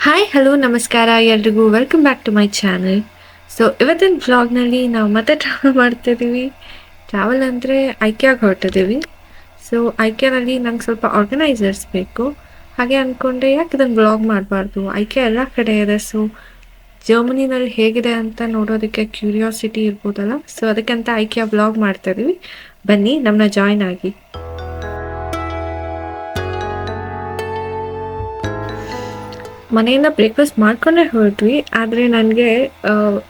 Hi hello ನಮಸ್ಕಾರ ಎಲ್ರಿಗೂ welcome back to my channel. So ಇವತ್ತಿನ ವ್ಲಾಗ್ನಲ್ಲಿ ನಾವು ಮತ್ತೆ ಟ್ರಾವೆಲ್ ಮಾಡ್ತಿದ್ದೀವಿ. ಟ್ರಾವೆಲ್ ಅಂದರೆ ಐಕ್ಯಾಗೆ ಹೊರಟಿದ್ದೀವಿ. ಸೊ ಐಕ್ಯಾನಲ್ಲಿ ನಂಗೆ ಸ್ವಲ್ಪ ಆರ್ಗನೈಸರ್ಸ್ ಬೇಕು. ಹಾಗೆ ಅಂದ್ಕೊಂಡೆ ಯಾಕೆ ಇದನ್ನು ವ್ಲಾಗ್ ಮಾಡಬಾರ್ದು, ಐಕ್ಯಾ ಎಲ್ಲ ಕಡೆ ಇದೆ. ಸೊ ಜರ್ಮನಿನಲ್ಲಿ ಹೇಗಿದೆ ಅಂತ ನೋಡೋದಕ್ಕೆ ಕ್ಯೂರಿಯಾಸಿಟಿ ಇರ್ಬೋದಲ್ಲ. ಸೊ ಅದಕ್ಕಂತ ಐಕ್ಯಾ ವ್ಲಾಗ್ ಮಾಡ್ತಾಯಿದ್ದೀವಿ. ಬನ್ನಿ ನಮ್ಮನ್ನ ಜಾಯ್ನ್ ಆಗಿ. ಮನೆಯಿಂದ ಬ್ರೇಕ್ಫಾಸ್ಟ್ ಮಾಡ್ಕೊಂಡೇ ಹೊರಟ್ವಿ. ಆದರೆ ನನಗೆ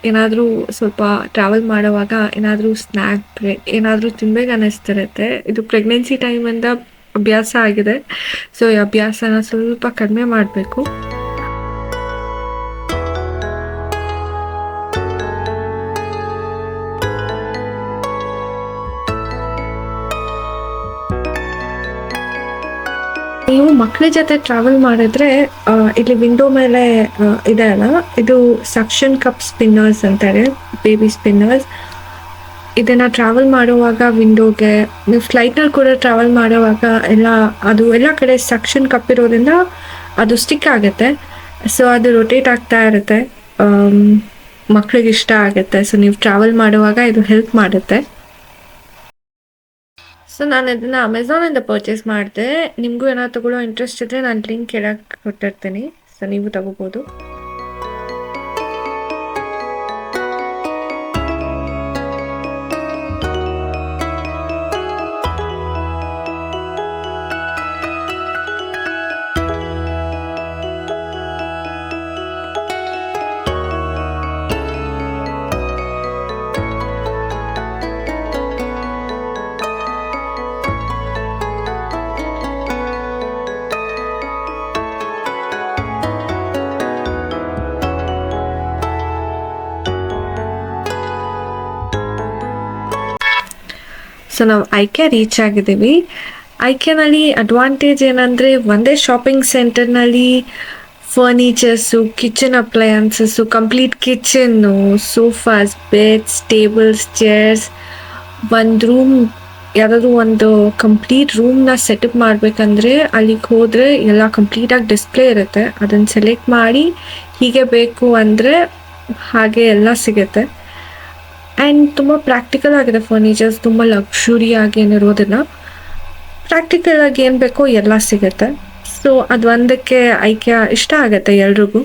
ಏನಾದರೂ ಸ್ವಲ್ಪ ಟ್ರಾವೆಲ್ ಮಾಡುವಾಗ ಏನಾದರೂ ಸ್ನ್ಯಾಕ್ ಏನಾದರೂ ತಿನ್ಬೇಕು ಅನ್ನಿಸ್ತಿರುತ್ತೆ. ಇದು ಪ್ರೆಗ್ನೆನ್ಸಿ ಟೈಮಿಂದ ಅಭ್ಯಾಸ ಆಗಿದೆ. ಸೊ ಈ ಅಭ್ಯಾಸನ ಸ್ವಲ್ಪ ಕಡಿಮೆ ಮಾಡಬೇಕು. ನೀವು ಮಕ್ಕಳ ಜೊತೆ ಟ್ರಾವೆಲ್ ಮಾಡಿದ್ರೆ ಇಲ್ಲಿ ವಿಂಡೋ ಮೇಲೆ ಇದೆ ಅಲ್ಲ, ಇದು ಸಕ್ಷನ್ ಕಪ್ ಸ್ಪಿನ್ನರ್ಸ್ ಅಂತಾರೆ, ಬೇಬಿ ಸ್ಪಿನ್ನರ್ಸ್. ಇದನ್ನ ಟ್ರಾವೆಲ್ ಮಾಡುವಾಗ ವಿಂಡೋಗೆ, ನೀವು ಫ್ಲೈಟ್ನಲ್ಲಿ ಕೂಡ ಟ್ರಾವೆಲ್ ಮಾಡುವಾಗ ಅದು ಎಲ್ಲ ಕಡೆ ಸಕ್ಷನ್ ಕಪ್ ಇರೋದ್ರಿಂದ ಅದು ಸ್ಟಿಕ್ ಆಗುತ್ತೆ. ಸೊ ಅದು ರೊಟೇಟ್ ಆಗ್ತಾ ಇರುತ್ತೆ. ಮಕ್ಕಳಿಗೆ ಇಷ್ಟ ಆಗುತ್ತೆ. ಸೊ ನೀವು ಟ್ರಾವೆಲ್ ಮಾಡುವಾಗ ಇದು ಹೆಲ್ಪ್ ಮಾಡುತ್ತೆ. ಸೊ ನಾನು ಇದನ್ನು ಅಮೆಝಾನಿಂದ ಪರ್ಚೇಸ್ ಮಾಡಿದೆ. ನಿಮಗೂ ಏನಾದ್ರು ತಗೊಳ್ಳೋ ಇಂಟ್ರೆಸ್ಟ್ ಇದ್ದರೆ ನಾನು ಲಿಂಕ್ ಕೆಳಗೆ ಕೊಟ್ಟಿರ್ತೀನಿ. ಸೊ ನೀವು ತಗೋಬೋದು. ಸೊ ನಾವು ಐಕ್ಯಾ ರೀಚ್ ಆಗಿದ್ದೀವಿ. ಐಕ್ಯಾನಲ್ಲಿ ಅಡ್ವಾಂಟೇಜ್ ಏನಂದರೆ, ಒಂದೇ ಶಾಪಿಂಗ್ ಸೆಂಟರ್ನಲ್ಲಿ furnitures, kitchen appliances, complete kitchen, sofas, beds, tables, chairs, ಒಂದು ರೂಮ್, ಯಾವುದಾದ್ರೂ ಒಂದು ಕಂಪ್ಲೀಟ್ ರೂಮ್ನ ಸೆಟಪ್ ಮಾಡಬೇಕಂದ್ರೆ ಅಲ್ಲಿಗೆ ಹೋದರೆ ಎಲ್ಲ ಕಂಪ್ಲೀಟಾಗಿ ಡಿಸ್ಪ್ಲೇ ಇರುತ್ತೆ. ಅದನ್ನು ಸೆಲೆಕ್ಟ್ ಮಾಡಿ ಹೀಗೆ ಬೇಕು ಅಂದರೆ ಹಾಗೆ ಎಲ್ಲ ಸಿಗುತ್ತೆ. ಆ್ಯಂಡ್ ತುಂಬ ಪ್ರಾಕ್ಟಿಕಲ್ ಆಗಿದೆ ಫರ್ನಿಚರ್ಸ್. ತುಂಬ ಲಕ್ಸುರಿ ಆಗಿ ಏನಿರೋದಿಲ್ಲ, ಪ್ರಾಕ್ಟಿಕಲ್ ಆಗಿ ಏನು ಬೇಕೋ ಎಲ್ಲ ಸಿಗುತ್ತೆ. ಸೊ ಅದು ಒಂದಕ್ಕೆ ಐಕ್ಯಾ ಇಷ್ಟ ಆಗುತ್ತೆ ಎಲ್ರಿಗೂ.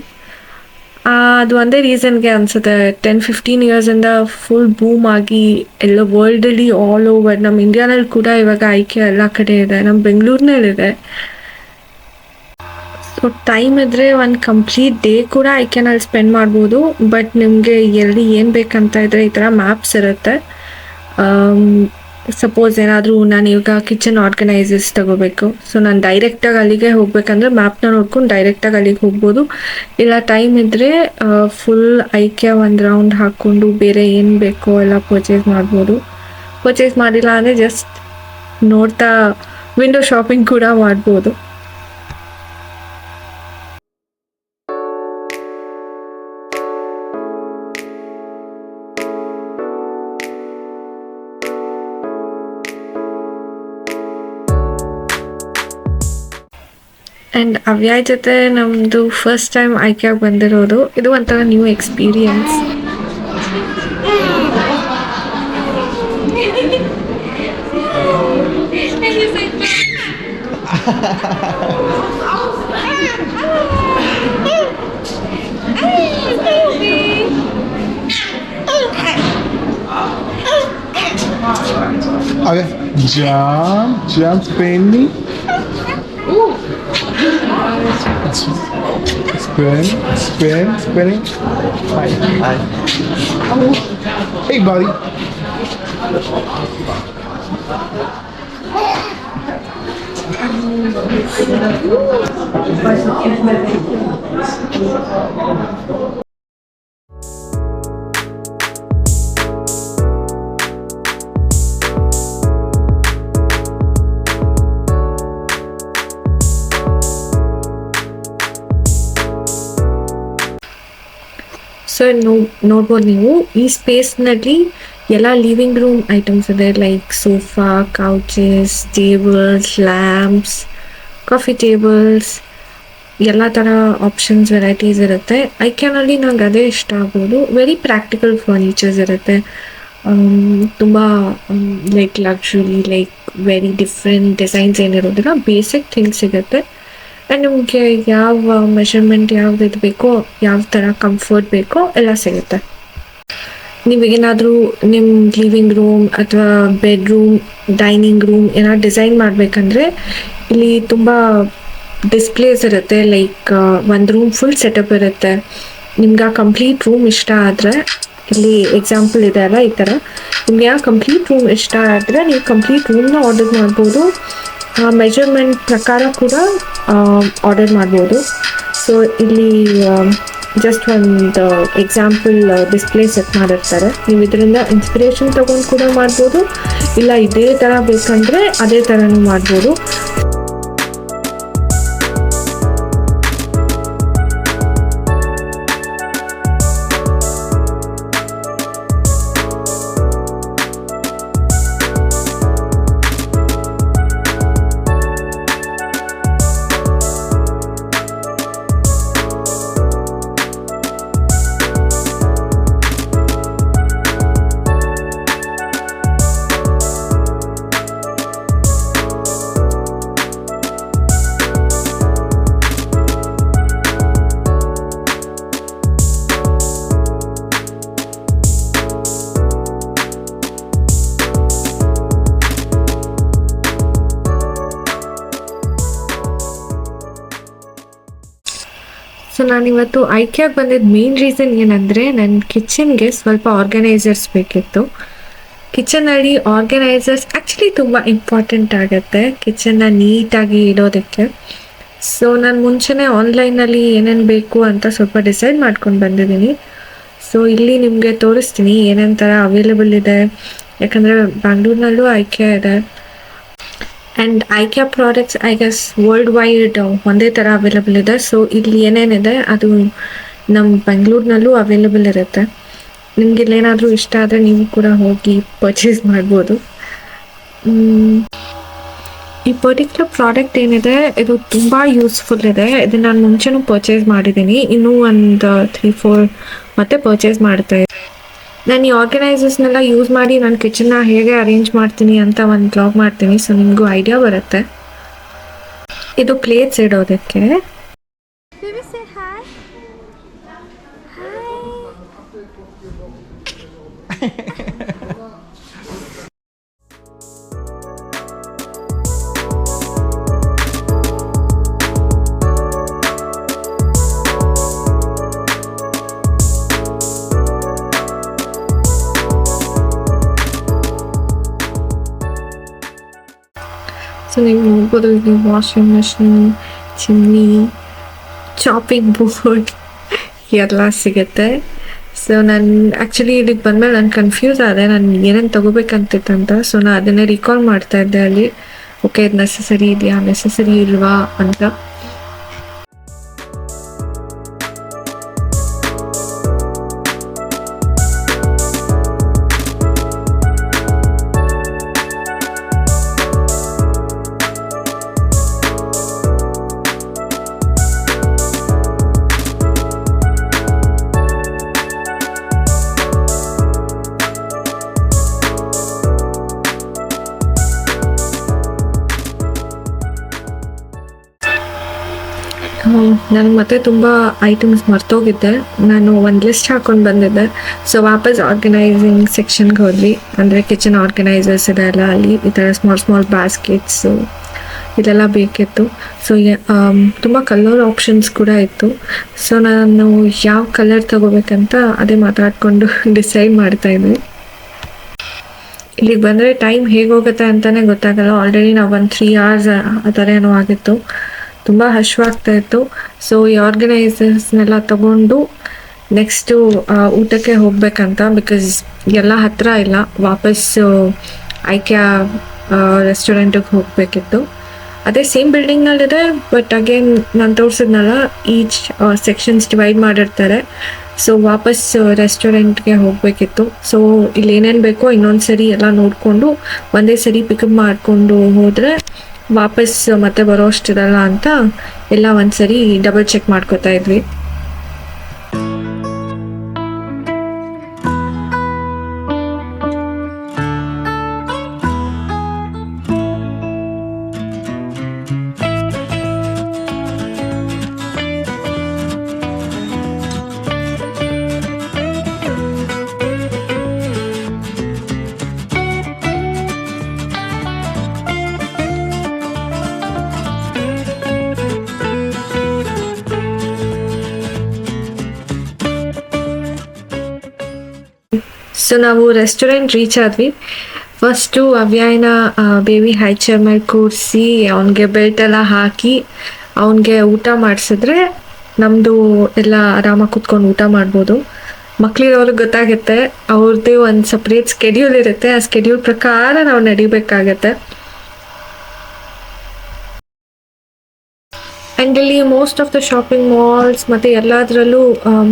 ಅದು ಒಂದೇ ರೀಸನ್ಗೆ ಅನಿಸುತ್ತೆ 10-15 ಇಯರ್ಸಿಂದ ಫುಲ್ ಬೂಮ್ ಆಗಿ ಎಲ್ಲ ವರ್ಲ್ಡಲ್ಲಿ ಆಲ್ ಓವರ್, ನಮ್ಮ ಇಂಡಿಯಾನಲ್ಲಿ ಕೂಡ ಇವಾಗ ಐಕ್ಯಾ ಎಲ್ಲ ಕಡೆ ಇದೆ, ನಮ್ಮ ಬೆಂಗಳೂರಿನಲ್ಲಿದೆ. ಸೊ ಟೈಮ್ ಇದ್ದರೆ ಒಂದು ಕಂಪ್ಲೀಟ್ ಡೇ ಕೂಡ ಐಕ್ಯಾನಲ್ಲಿ ಸ್ಪೆಂಡ್ ಮಾಡ್ಬೋದು. ಬಟ್ ನಿಮಗೆ ಎಲ್ಲಿ ಏನು ಬೇಕಂತ ಇದ್ದರೆ ಈ ಥರ ಮ್ಯಾಪ್ಸ್ ಇರುತ್ತೆ. ಸಪೋಸ್ ಏನಾದರೂ ನಾನು ಇವಾಗ ಕಿಚನ್ ಆರ್ಗನೈಸರ್ಸ್ ತಗೋಬೇಕು, ಸೊ ನಾನು ಡೈರೆಕ್ಟಾಗಿ ಅಲ್ಲಿಗೆ ಹೋಗ್ಬೇಕಂದ್ರೆ ಮ್ಯಾಪ್ನ ನೋಡ್ಕೊಂಡು ಡೈರೆಕ್ಟಾಗಿ ಅಲ್ಲಿಗೆ ಹೋಗ್ಬೋದು. ಇಲ್ಲ ಟೈಮ್ ಇದ್ದರೆ ಫುಲ್ ಐಕ್ಯಾ ಒಂದು ರೌಂಡ್ ಹಾಕ್ಕೊಂಡು ಬೇರೆ ಏನು ಬೇಕೋ ಎಲ್ಲ ಪರ್ಚೇಸ್ ಮಾಡ್ಬೋದು. ಪರ್ಚೇಸ್ ಮಾಡಿಲ್ಲ ಅಂದರೆ ಜಸ್ಟ್ ನೋಡ್ತಾ ವಿಂಡೋ ಶಾಪಿಂಗ್ ಕೂಡ ಮಾಡ್ಬೋದು. ಆ್ಯಂಡ್ ಅವ್ಯಾಯ ಜೊತೆ ನಮ್ಮದು ಫಸ್ಟ್ ಟೈಮ್ ಐಕ್ಯಾಗೆ ಬಂದಿರೋದು. ಇದು ಒಂಥರ new experience. Okay, jump, Penny. Spinning. Hi. Hey, buddy. So ನೋಡ್ಬೋದು ನೀವು ಈ ಸ್ಪೇಸ್ನಲ್ಲಿ ಎಲ್ಲ ಲಿವಿಂಗ್ ರೂಮ್ ಐಟಮ್ಸ್ ಇದೆ, like sofa, couches, tables, lamps, coffee tables, ಎಲ್ಲ ಥರ ಆಪ್ಷನ್ಸ್ ವೆರೈಟೀಸ್ ಇರುತ್ತೆ. ಐಕ್ಯಾನಲ್ಲಿ ನಂಗೆ ಅದೇ ಇಷ್ಟ ಆಗ್ಬೋದು. ವೆರಿ ಪ್ರಾಕ್ಟಿಕಲ್ ಫರ್ನಿಚರ್ಸ್ ಇರುತ್ತೆ. ತುಂಬ like luxury, like very different designs ಏನಿರೋದಿಲ್ಲ, ಬೇಸಿಕ್ ಥಿಂಗ್ಸ್ ಸಿಗುತ್ತೆ. ಆ್ಯಂಡ್ ನಿಮಗೆ ಯಾವ ಮೆಷರ್ಮೆಂಟ್ ಯಾವ್ದು ಇದು ಬೇಕೋ, ಯಾವ ಥರ ಕಂಫರ್ಟ್ ಬೇಕೋ ಎಲ್ಲ ಸಿಗುತ್ತೆ. ನೀವೇನಾದರೂ ನಿಮ್ಮ ಲಿವಿಂಗ್ ರೂಮ್ ಅಥವಾ ಬೆಡ್ರೂಮ್, ಡೈನಿಂಗ್ ರೂಮ್ ಏನಾದ್ರು ಡಿಸೈನ್ ಮಾಡಬೇಕಂದ್ರೆ ಇಲ್ಲಿ ತುಂಬ ಡಿಸ್ಪ್ಲೇಸ್ ಇರುತ್ತೆ. ಲೈಕ್ ಒಂದು ರೂಮ್ ಫುಲ್ ಸೆಟಪ್ ಇರುತ್ತೆ. ನಿಮ್ಗೆ ಆ ಕಂಪ್ಲೀಟ್ ರೂಮ್ ಇಷ್ಟ ಆದರೆ, ಇಲ್ಲಿ ಎಕ್ಸಾಂಪಲ್ ಇದೆ ಅಲ್ಲ, ಈ ಥರ ನಿಮ್ಗೆ ಆ ಕಂಪ್ಲೀಟ್ ರೂಮ್ ಇಷ್ಟ ಆದರೆ ನೀವು ಕಂಪ್ಲೀಟ್ ರೂಮ್ನ ಆರ್ಡರ್ ಮಾಡ್ಬೋದು. ಆ ಮೆಜರ್ಮೆಂಟ್ ಪ್ರಕಾರ ಕೂಡ ಆರ್ಡರ್ ಮಾಡ್ಬೋದು. ಸೊ ಇಲ್ಲಿ ಜಸ್ಟ್ ಒಂದು ಎಕ್ಸಾಂಪಲ್ ಡಿಸ್ಪ್ಲೇ ಸೆಟ್ ಮಾಡಿರ್ತಾರೆ. ನೀವು ಇದರಿಂದ ಇನ್ಸ್ಪಿರೇಷನ್ ತೊಗೊಂಡು ಕೂಡ ಮಾಡ್ಬೋದು, ಇಲ್ಲ ಇದೇ ಥರ ಬೇಕಂದರೆ ಅದೇ ಥರನೂ ಮಾಡ್ಬೋದು. ಸೊ ನಾನಿವತ್ತು ಐಕ್ಯಾಗೆ ಬಂದಿದ್ದು ಮೇನ್ ರೀಸನ್ ಏನಂದರೆ, ನನ್ನ ಕಿಚನ್ಗೆ ಸ್ವಲ್ಪ ಆರ್ಗನೈಸರ್ಸ್ ಬೇಕಿತ್ತು. ಕಿಚನಲ್ಲಿ ಆರ್ಗನೈಸರ್ಸ್ ಆ್ಯಕ್ಚುಲಿ ತುಂಬ ಇಂಪಾರ್ಟೆಂಟ್ ಆಗುತ್ತೆ ಕಿಚನ್ನ ನೀಟಾಗಿ ಇಡೋದಕ್ಕೆ. ಸೊ ನಾನು ಮುಂಚೆನೇ ಆನ್ಲೈನಲ್ಲಿ ಏನೇನು ಬೇಕು ಅಂತ ಸ್ವಲ್ಪ ಡಿಸೈಡ್ ಮಾಡ್ಕೊಂಡು ಬಂದಿದ್ದೀನಿ. ಸೊ ಇಲ್ಲಿ ನಿಮಗೆ ತೋರಿಸ್ತೀನಿ ಏನೇನು ಥರ ಅವೈಲೇಬಲ್ ಇದೆ. ಯಾಕಂದರೆ ಬ್ಯಾಂಗ್ಳೂರ್ನಲ್ಲೂ ಐಕ್ಯಾ ಇದೆ. And ಐಕ್ಯಾ products I guess world wide ಒಂದೇ ಥರ ಅವೈಲೇಬಲ್ ಇದೆ. ಸೊ ಇಲ್ಲಿ ಏನೇನಿದೆ ಅದು ನಮ್ಮ ಬೆಂಗಳೂರಿನಲ್ಲೂ ಅವೈಲೇಬಲ್ ಇರುತ್ತೆ. ನಿಮ್ಗೆ ಇಲ್ಲೇನಾದರೂ ಇಷ್ಟ ಆದರೆ ನೀವು ಕೂಡ ಹೋಗಿ ಪರ್ಚೇಸ್ ಮಾಡ್ಬೋದು. ಈ ಪರ್ಟಿಕ್ಯುಲರ್ ಪ್ರಾಡಕ್ಟ್ ಏನಿದೆ ಇದು ತುಂಬ ಯೂಸ್ಫುಲ್ ಇದೆ. ಇದನ್ನು ನಾನು ಮುಂಚೆನೂ ಪರ್ಚೇಸ್ ಮಾಡಿದ್ದೀನಿ, ಇನ್ನೂ ಒಂದು 3-4 ಮತ್ತೆ ಪರ್ಚೇಸ್ ಮಾಡ್ತಾ ಇದ್ದೀನಿ. ನಾನು ಈ ಆರ್ಗನೈಸರ್ಸ್ನೆಲ್ಲ ಯೂಸ್ ಮಾಡಿ ನನ್ನ ಕಿಚನ್ನ ಹೇಗೆ ಅರೇಂಜ್ ಮಾಡ್ತೀನಿ ಅಂತ ಒಂದು ಬ್ಲಾಗ್ ಮಾಡ್ತೀನಿ. ಸೊ ನಿಮಗೂ ಐಡಿಯಾ ಬರುತ್ತೆ. ಇದು ಪ್ಲೇಟ್ಸ್ ಇಡೋದಕ್ಕೆ. ಸೊ ನೀವು ನೋಡ್ಬೋದು ಇಲ್ಲಿ washing machine, chimney, chopping board ಎಲ್ಲ ಸಿಗುತ್ತೆ. ಸೊ ನಾನು ಆ್ಯಕ್ಚುಲಿ ಇದಕ್ಕೆ ಬಂದಮೇಲೆ ನಾನು ಕನ್ಫ್ಯೂಸ್ ಆದೆ, ನಾನು ಏನೇನು ತೊಗೋಬೇಕಂತಿತ್ತಂತ. ಸೊ ನಾನು ಅದನ್ನೇ ರಿಕಾಲ್ ಮಾಡ್ತಾ ಇದ್ದೆ ಅಲ್ಲಿ. ಓಕೆ, ಇದು ನೆಸಸರಿ ಇದೆಯಾ, ನೆಸಸರಿ ಇಲ್ವಾ ಅಂತ. ನನಗೆ ಮತ್ತೆ ತುಂಬ ಐಟಮ್ಸ್ ಮರ್ತೋಗಿದ್ದೆ. ನಾನು ಒಂದು ಲಿಸ್ಟ್ ಹಾಕ್ಕೊಂಡು ಬಂದಿದ್ದೆ. ಸೊ ವಾಪಸ್ ಆರ್ಗನೈಸಿಂಗ್ ಸೆಕ್ಷನ್ಗೆ ಹೋದ್ವಿ. ಅಂದರೆ ಕಿಚನ್ ಆರ್ಗನೈಸರ್ಸ್ ಇದೆ ಅಲ್ಲ, ಅಲ್ಲಿ ಈ ಥರ ಸ್ಮಾಲ್ ಬಾಸ್ಕೆಟ್ಸು ಇದೆಲ್ಲ ಬೇಕಿತ್ತು. ಸೊ ತುಂಬ ಕಲರ್ ಆಪ್ಷನ್ಸ್ ಕೂಡ ಇತ್ತು. ಸೊ ನಾನು ಯಾವ ಕಲರ್ ತೊಗೋಬೇಕಂತ ಅದೇ ಮಾತಾಡಿಕೊಂಡು ಡಿಸೈಡ್ ಮಾಡ್ತಾಯಿದ್ವಿ. ಇಲ್ಲಿಗೆ ಬಂದರೆ ಟೈಮ್ ಹೇಗೆ ಹೋಗುತ್ತೆ ಅಂತಲೇ ಗೊತ್ತಾಗಲ್ಲ. ಆಲ್ರೆಡಿ ನಾವು ಒಂದು 3 hours ಆ ಥರ ಏನೋ ಆಗಿತ್ತು. ತುಂಬ ಹಶ್ವಾಗ್ತಾ ಇತ್ತು. ಸೊ ಈ ಆರ್ಗನೈಸರ್ಸ್ನೆಲ್ಲ ತಗೊಂಡು ನೆಕ್ಸ್ಟು ಊಟಕ್ಕೆ ಹೋಗ್ಬೇಕಂತ. ಬಿಕಾಸ್ ಎಲ್ಲ ಹತ್ತಿರ ಇಲ್ಲ, ವಾಪಸ್ಸು ಐಕ್ಯಾ ರೆಸ್ಟೋರೆಂಟಿಗೆ ಹೋಗಬೇಕಿತ್ತು. ಅದೇ ಸೇಮ್ ಬಿಲ್ಡಿಂಗ್ನಲ್ಲಿದೆ, ಬಟ್ ಅಗೇನ್ ನಾನು ತೋರಿಸಿದ್ನಲ್ಲ ಈಚ್ ಸೆಕ್ಷನ್ಸ್ ಡಿವೈಡ್ ಮಾಡಿರ್ತಾರೆ. ಸೊ ವಾಪಸ್ ರೆಸ್ಟೋರೆಂಟ್ಗೆ ಹೋಗಬೇಕಿತ್ತು. ಸೊ ಇಲ್ಲಿ ಏನೇನು ಬೇಕೋ ಇನ್ನೊಂದು ಸರಿ ಎಲ್ಲ ನೋಡಿಕೊಂಡು ಒಂದೇ ಸರಿ ಪಿಕಪ್ ಮಾಡಿಕೊಂಡು ಹೋದರೆ ವಾಪಸ್ ಮತ್ತೆ ಬರೋ ಅಷ್ಟಿರಲ್ಲ ಅಂತ ಎಲ್ಲ ಒಂದ್ಸರಿ ಡಬಲ್ ಚೆಕ್ ಮಾಡ್ಕೋತಾ ಇದ್ವಿ. ಸೊ ನಾವು ರೆಸ್ಟೋರೆಂಟ್ ರೀಚ್ ಆದ್ವಿ. ಫಸ್ಟು ಅವ್ಯಾಯನ ಬೇಬಿ ಹೈ ಚೇರ್ ಮೇಲೆ ಕೂರಿಸಿ ಅವನಿಗೆ ಬೆಲ್ಟ್ ಎಲ್ಲ ಹಾಕಿ ಅವನಿಗೆ ಊಟ ಮಾಡಿಸಿದ್ರೆ ನಮ್ಮದು ಎಲ್ಲ ಆರಾಮಾಗಿ ಕುತ್ಕೊಂಡು ಊಟ ಮಾಡ್ಬೋದು. ಮಕ್ಳಿರೋರ್ಗೆ ಗೊತ್ತಾಗುತ್ತೆ, ಅವ್ರದ್ದೇ ಒಂದು ಸಪ್ರೇಟ್ ಸ್ಕೆಡ್ಯೂಲ್ ಇರುತ್ತೆ, ಆ ಸ್ಕೆಡ್ಯೂಲ್ ಪ್ರಕಾರ ನಾವು ನಡಿಬೇಕಾಗತ್ತೆ. ಆ್ಯಂಡ್ ಇಲ್ಲಿ most of the shopping malls ಮತ್ತು ಎಲ್ಲದರಲ್ಲೂ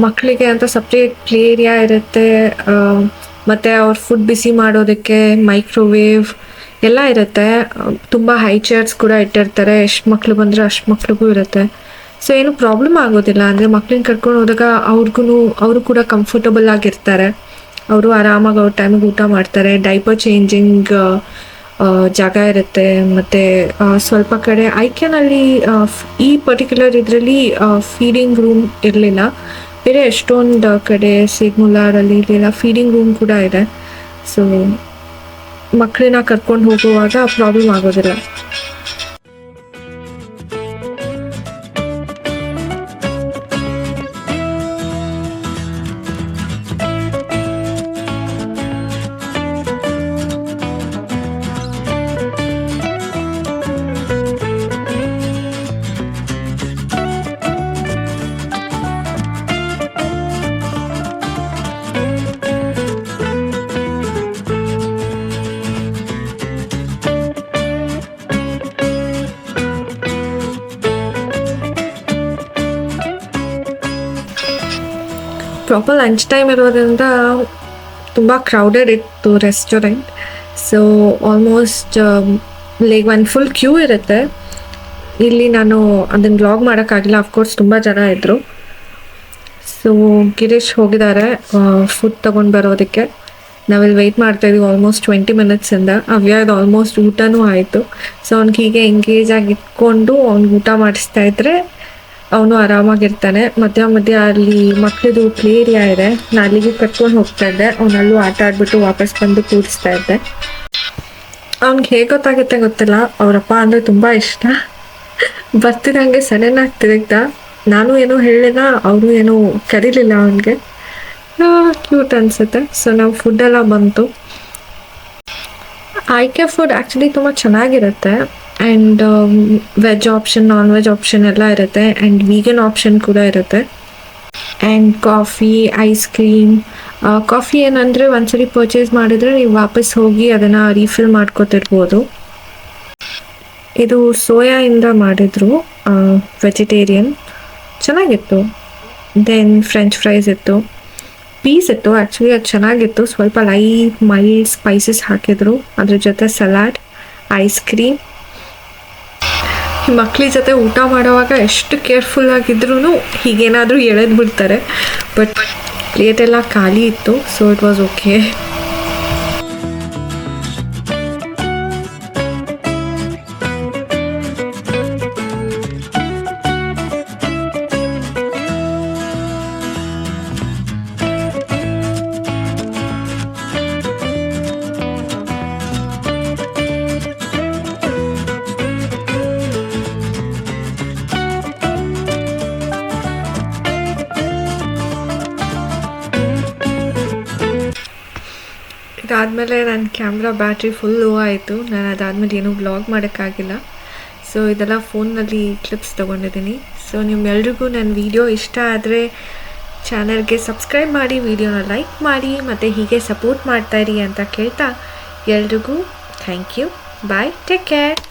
ಮಕ್ಕಳಿಗೆ ಅಂತ ಸಪ್ರೇಟ್ ಪ್ಲೇ ಏರಿಯಾ ಇರುತ್ತೆ. ಮತ್ತು ಅವ್ರ ಫುಡ್ ಬಿಸಿ ಮಾಡೋದಕ್ಕೆ ಮೈಕ್ರೋವೇವ್ ಎಲ್ಲ ಇರುತ್ತೆ. ತುಂಬ ಹೈ ಚೇರ್ಸ್ ಕೂಡ ಇಟ್ಟಿರ್ತಾರೆ. ಎಷ್ಟು ಮಕ್ಕಳು ಬಂದರೆ ಅಷ್ಟು ಮಕ್ಳಿಗೂ ಇರುತ್ತೆ. ಸೊ ಏನು ಪ್ರಾಬ್ಲಮ್ ಆಗೋದಿಲ್ಲ. ಅಂದರೆ ಮಕ್ಳನ್ನ ಕರ್ಕೊಂಡು ಹೋದಾಗ ಅವರು ಕೂಡ ಕಂಫರ್ಟಬಲ್ ಆಗಿರ್ತಾರೆ. ಅವರು ಆರಾಮಾಗಿ ಅವ್ರ ಟೈಮಿಗೆ ಊಟ ಮಾಡ್ತಾರೆ. ಡೈಪರ್ ಚೇಂಜಿಂಗ್ ಜಾಗ ಇರುತ್ತೆ. ಮತ್ತು ಸ್ವಲ್ಪ ಕಡೆ ಐಕ್ಯಾನಲ್ಲಿ ಈ ಪರ್ಟಿಕ್ಯುಲರ್ ಇದರಲ್ಲಿ ಫೀಡಿಂಗ್ ರೂಮ್ ಇರಲಿಲ್ಲ. ಬೇರೆ ಎಷ್ಟೊಂದು ಕಡೆ ಸಿಗ್ಮುಲಾರಲ್ಲಿ ಇರಲಿಲ್ಲ, ಫೀಡಿಂಗ್ ರೂಮ್ ಕೂಡ ಇದೆ. ಸೊ ಮಕ್ಕಳನ್ನ ಕರ್ಕೊಂಡು ಹೋಗುವಾಗ ಪ್ರಾಬ್ಲಮ್ ಆಗೋದಿಲ್ಲ. ಪ್ರಾಪರ್ ಲಂಚ್ ಟೈಮ್ ಇರೋದ್ರಿಂದ ತುಂಬ ಕ್ರೌಡೆಡ್ ಇತ್ತು ರೆಸ್ಟೋರೆಂಟ್. ಸೊ ಆಲ್ಮೋಸ್ಟ್ ಲೈಕ್ ಒಂದು ಫುಲ್ ಕ್ಯೂ ಇರುತ್ತೆ. ಇಲ್ಲಿ ನಾನು ಅದನ್ನು ವ್ಲಾಗ್ ಮಾಡೋಕ್ಕಾಗಿಲ್ಲ, ಅಫ್ಕೋರ್ಸ್ ತುಂಬ ಜನ ಇದ್ದರು. ಸೊ ಗಿರೀಶ್ ಹೋಗಿದ್ದಾರೆ ಫುಡ್ ತೊಗೊಂಡು ಬರೋದಕ್ಕೆ. ನಾವಿಲ್ಲಿ ವೆಯ್ಟ್ ಮಾಡ್ತಾಯಿದ್ವಿ ಆಲ್ಮೋಸ್ಟ್ 20 ಮಿನಿಟ್ಸಿಂದ. ಅವ್ಯಾವ್ದು ಆಲ್ಮೋಸ್ಟ್ ಊಟನೂ ಆಯಿತು. ಸೊ ಅವ್ನಿಗೆ ಹೀಗೆ ಎಂಗೇಜ್ ಆಗಿ ಇಟ್ಕೊಂಡು ಅವ್ನಿಗೆ ಊಟ ಮಾಡಿಸ್ತಾ ಇದ್ರೆ ಅವನು ಆರಾಮಾಗಿರ್ತಾನೆ. ಮಧ್ಯ ಅಲ್ಲಿ ಮಕ್ಕಳದು ಪ್ಲೇ ಏರಿಯಾ ಇದೆ, ನಾನು ಅಲ್ಲಿಗೆ ಕರ್ಕೊಂಡು ಹೋಗ್ತಾ ಇದ್ದೆ. ಅವನಲ್ಲೂ ಆಟ ಆಡ್ಬಿಟ್ಟು ವಾಪಸ್ ಬಂದು ಕೂರಿಸ್ತಾ ಇದ್ದೆ. ಅವ್ನಿಗೆ ಹೇಗೆ ಗೊತ್ತಾಗುತ್ತೆ ಗೊತ್ತಿಲ್ಲ, ಅವರಪ್ಪ ಅಂದರೆ ತುಂಬ ಇಷ್ಟ. ಬರ್ತಿದಂಗೆ ಸಡನ್ನಾಗಿ ತಿರುಗ್ದ. ನಾನು ಏನೂ ಹೇಳಿಲ್ಲ, ಅವರು ಏನೂ ಕರೀಲಿಲ್ಲ ಅವನಿಗೆ. ಕ್ಯೂಟ್ ಅನಿಸುತ್ತೆ. ಸೊ ನಾವು ಫುಡ್ಡೆಲ್ಲ ಬಂತು. ಐಕೆ ಫುಡ್ ಆ್ಯಕ್ಚುಲಿ ತುಂಬ ಚೆನ್ನಾಗಿರುತ್ತೆ. And veg option, non veg option ಎಲ್ಲ ಇರುತ್ತೆ. ಆ್ಯಂಡ್ ವೀಗನ್ ಆಪ್ಷನ್ ಕೂಡ ಇರುತ್ತೆ. And coffee, ice cream. Coffee ಏನಂದರೆ ಒಂದ್ಸರಿ ಪರ್ಚೇಸ್ ಮಾಡಿದರೆ ನೀವು ವಾಪಸ್ ಹೋಗಿ ಅದನ್ನು ರೀಫಿಲ್ ಮಾಡ್ಕೊತಿರ್ಬೋದು. ಇದು ಸೋಯಾಯಿಂದ ಮಾಡಿದರು, ವೆಜಿಟೇರಿಯನ್, ಚೆನ್ನಾಗಿತ್ತು. ದೆನ್ ಫ್ರೆಂಚ್ ಫ್ರೈಸ್ ಇತ್ತು, ಪೀಸ್ ಇತ್ತು. ಆ್ಯಕ್ಚುಲಿ ಅದು ಚೆನ್ನಾಗಿತ್ತು. ಸ್ವಲ್ಪ ಲೈಟ್ ಮೈಲ್ಡ್ ಸ್ಪೈಸಸ್ ಹಾಕಿದ್ರು. ಅದ್ರ ಜೊತೆ ಸಲಾಡ್, ಐಸ್ ಕ್ರೀಮ್. ಮಕ್ಳ ಜೊತೆ ಊಟ ಮಾಡುವಾಗ ಎಷ್ಟು ಕೇರ್ಫುಲ್ ಆಗಿದ್ರೂ ಹೀಗೇನಾದರೂ ಎಳೆದು ಬಿಡ್ತಾರೆ. ಬಟ್ ಪ್ಲೇಟೆಲ್ಲ ಖಾಲಿ ಇತ್ತು. So it was okay. ಇದಾದಮೇಲೆ ನನ್ನ ಕ್ಯಾಮ್ರಾ ಬ್ಯಾಟ್ರಿ ಫುಲ್ ಲೋ ಆಯಿತು. ನಾನು ಅದಾದಮೇಲೆ ಏನೂ ವ್ಲಾಗ್ ಮಾಡೋಕ್ಕಾಗಿಲ್ಲ. ಸೊ ಇದೆಲ್ಲ ಫೋನ್ನಲ್ಲಿ ಕ್ಲಿಪ್ಸ್ ತೊಗೊಂಡಿದ್ದೀನಿ. ಸೊ ನಿಮ್ಮೆಲ್ರಿಗೂ ನನ್ನ ವಿಡಿಯೋ ಇಷ್ಟ ಆದರೆ ಚಾನಲ್ಗೆ ಸಬ್ಸ್ಕ್ರೈಬ್ ಮಾಡಿ, ವಿಡಿಯೋನ ಲೈಕ್ ಮಾಡಿ, ಮತ್ತು ಹೀಗೆ ಸಪೋರ್ಟ್ ಮಾಡ್ತಾಯಿರಿ ಅಂತ ಕೇಳ್ತಾ ಎಲ್ರಿಗೂ thank you. Bye, take care.